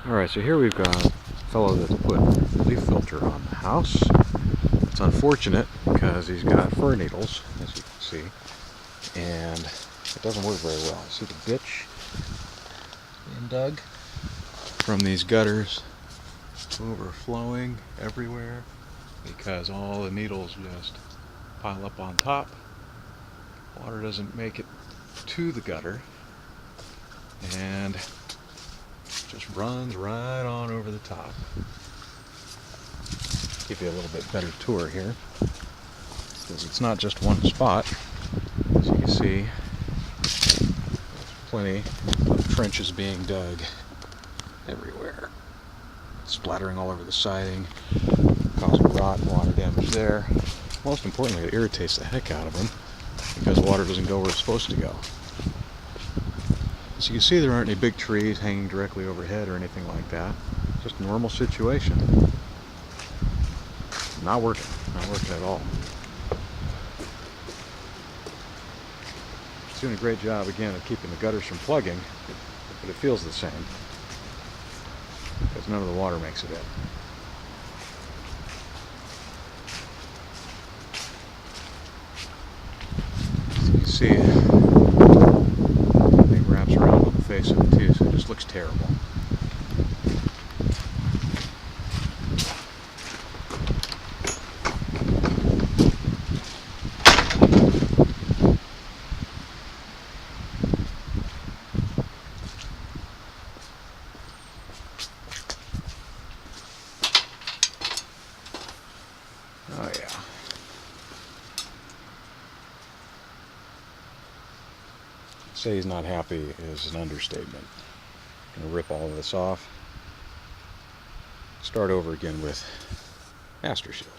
Alright, so here we've got a fellow that's put a leaf filter on the house. It's unfortunate because he's got fir needles, as you can see, and it doesn't work very well. See the ditch being dug from these gutters overflowing everywhere because all the needles just pile up on top. Water doesn't make it to the gutter and just runs right on over the top. Give you a little bit better tour here, because it's not just one spot. As you can see, there's plenty of trenches being dug everywhere, splattering all over the siding, causing rot and water damage there. Most importantly, it irritates the heck out of them because water doesn't go where it's supposed to go. As you can see, there aren't any big trees hanging directly overhead or anything like that. Just a normal situation. Not working at all. It's doing a great job again of keeping the gutters from plugging, but it feels the same because none of the water makes it in. As you can see, wraps around on the face of it too, so it just looks terrible. Oh yeah. Say he's not happy is an understatement. I'm going to rip all of this off. Start over again with Master Shield.